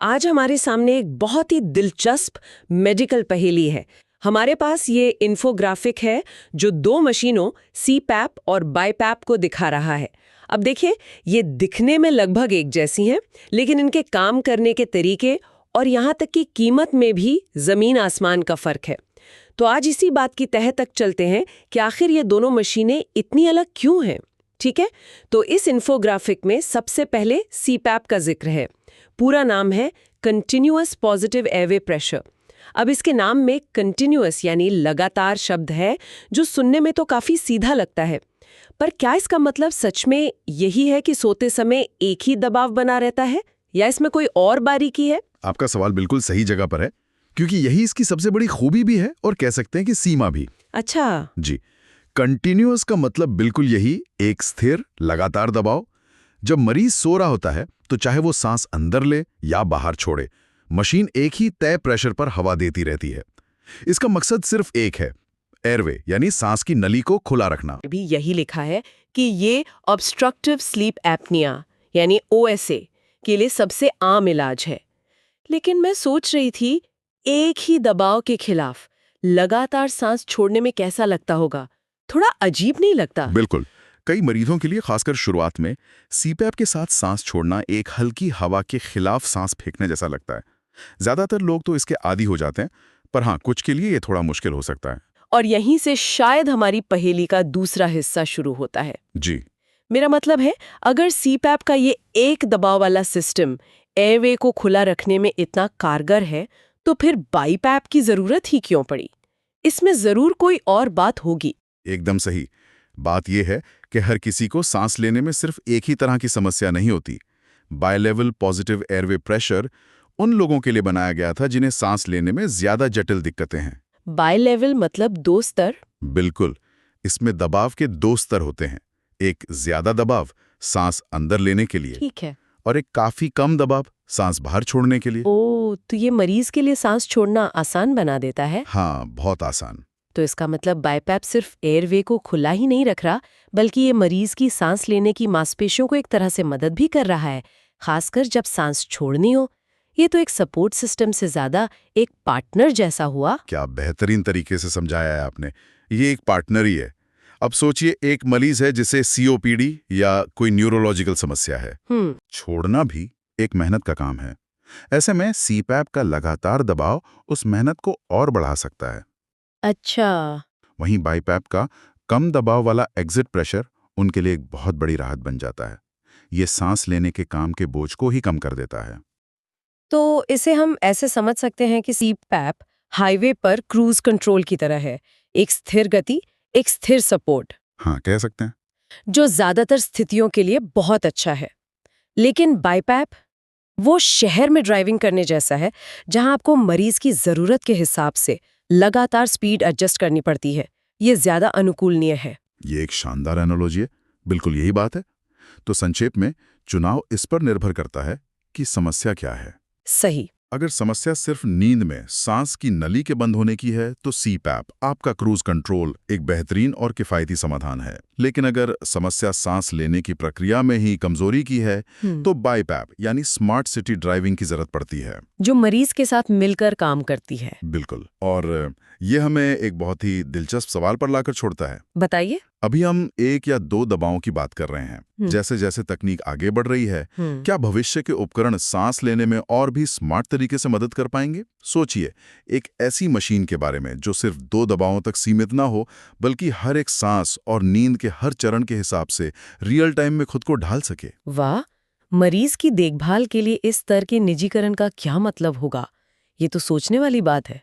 आज हमारे सामने एक बहुत ही दिलचस्प मेडिकल पहेली है। हमारे पास ये इन्फोग्राफिक है जो दो मशीनों सीपैप और बाईपैप को दिखा रहा है। अब देखिए, ये दिखने में लगभग एक जैसी हैं, लेकिन इनके काम करने के तरीके और यहाँ तक कि कीमत में भी जमीन आसमान का फर्क है। तो आज इसी बात की तह तक चलते हैं कि आखिर ये दोनों मशीनें इतनी अलग क्यों हैं। ठीक है, तो इस इन्फोग्राफिक में सबसे पहले सीपैप का जिक्र है। पूरा नाम है कंटिन्यूअस पॉजिटिव एयरवे प्रेशर। अब इसके नाम में कंटिन्यूअस यानी लगातार शब्द है, जो सुनने में तो काफी सीधा लगता है। पर क्या इसका मतलब सच में यही है कि सोते समय एक ही दबाव बना रहता है, या इसमें कोई और बारीकी है? आपका सवाल बिल्कुल सही जगह पर है, क्योंकि यही इसकी सबसे बड़ी खूबी भी है और कह सकते हैं कि सीमा भी। अच्छा जी, कंटिन्यूअस का मतलब बिल्कुल यही, एक स्थिर लगातार दबाव। जब मरीज सो रहा होता है तो चाहे वो सांस अंदर ले या बाहर छोड़े, मशीन एक ही तय प्रेशर पर हवा देती रहती है। इसका मकसद सिर्फ एक है, एयरवे यानी सांस की नली को खुला रखना। भी यही लिखा है कि ये ऑब्स्ट्रक्टिव स्लीप एपनिया यानी OSA के लिए सबसे आम इलाज है। लेकिन मैं सोच रही थी, एक ही दबाव के खिलाफ लगातार सांस छोड़ने में कैसा लगता होगा? थोड़ा अजीब नहीं लगता? बिल्कुल, कई मरीजों के लिए खासकर शुरुआत में सीपैप के साथ सांस छोड़ना एक हल्की हवा के खिलाफ सांस फेंकने जैसा लगता है। ज्यादातर लोग तो इसके आदी हो जाते हैं, पर हाँ, कुछ के लिए ये थोड़ा मुश्किल हो सकता है। और यहीं से शायद हमारी पहेली का दूसरा हिस्सा शुरू होता है। जी, मेरा मतलब है, अगर सीपैप का ये एक दबाव वाला सिस्टम एयरवे को खुला रखने में इतना कारगर है, तो फिर बाईपैप की जरूरत ही क्यों पड़ी? इसमें जरूर कोई और बात होगी। एकदम सही। बात यह है कि हर किसी को सांस लेने में सिर्फ एक ही तरह की समस्या नहीं होती। बायलेवल पॉजिटिव एयरवे प्रेशर उन लोगों के लिए बनाया गया था जिन्हें सांस लेने में ज्यादा जटिल दिक्कतें हैं। बाई लेवल मतलब दो स्तर? बिल्कुल, इसमें दबाव के दो स्तर होते हैं। एक ज्यादा दबाव सांस अंदर लेने के लिए, ठीक है। और एक काफी कम दबाव सांस बाहर छोड़ने के लिए। ओ, तो ये मरीज के लिए सांस छोड़ना आसान बना देता है। हाँ, बहुत आसान। तो इसका मतलब बाईपैप सिर्फ एयरवे को खुला ही नहीं रख रहा, बल्कि ये मरीज की सांस लेने की मांसपेशियों को एक तरह से मदद भी कर रहा है, खासकर जब सांस छोड़नी हो। ये तो एक सपोर्ट सिस्टम से ज्यादा एक पार्टनर जैसा हुआ। क्या बेहतरीन तरीके से समझाया है आपने। ये एक पार्टनर ही है। अब सोचिए, एक मरीज है जिसे COPD या कोई न्यूरोलॉजिकल समस्या है। छोड़ना भी एक मेहनत का काम है। ऐसे में सीपैप का लगातार दबाव उस मेहनत को और बढ़ा सकता है। अच्छा। वहीं बाईपैप का कम दबाव वाला एग्जिट प्रेशर उनके लिए एक बहुत बड़ी राहत बन जाता है। ये सांस लेने के काम के बोझ को ही कम कर देता है। तो इसे हम ऐसे समझ सकते हैं कि सीपैप हाईवे पर क्रूज कंट्रोल की तरह है, एक स्थिर गति, एक स्थिर सपोर्ट, हाँ, कह सकते हैं। जो ज्यादातर स्थितियों के लिए बहुत अच्छा है। लेकिन बाईपैप वो शहर में ड्राइविंग करने जैसा है, जहां आपको मरीज की जरूरत के हिसाब से लगातार स्पीड एडजस्ट करनी पड़ती है। ये ज्यादा अनुकूलनीय है। ये एक शानदार एनालॉजी है। बिल्कुल यही बात है। तो संक्षेप में, चुनाव इस पर निर्भर करता है कि समस्या क्या है। सही। अगर समस्या सिर्फ नींद में सांस की नली के बंद होने की है, तो सीपैप आपका क्रूज कंट्रोल एक बेहतरीन और किफायती समाधान है। लेकिन अगर समस्या सांस लेने की प्रक्रिया में ही कमजोरी की है, तो बाईपैप यानी स्मार्ट सिटी ड्राइविंग की जरूरत पड़ती है, जो मरीज के साथ मिलकर काम करती है। बिल्कुल। और ये हमें एक बहुत ही दिलचस्प सवाल पर लाकर छोड़ता है। बताइए। अभी हम एक या दो दबावों की बात कर रहे हैं। जैसे जैसे तकनीक आगे बढ़ रही है, क्या भविष्य के उपकरण सांस लेने में और भी स्मार्ट तरीके से मदद कर पाएंगे? सोचिए, एक ऐसी मशीन के बारे में जो सिर्फ दो दबावों तक सीमित ना हो, बल्कि हर एक सांस और नींद के हर चरण के हिसाब से रियल टाइम में खुद को ढाल सके। वाह, मरीज की देखभाल के लिए इस स्तर के निजीकरण का क्या मतलब होगा? ये तो सोचने वाली बात है।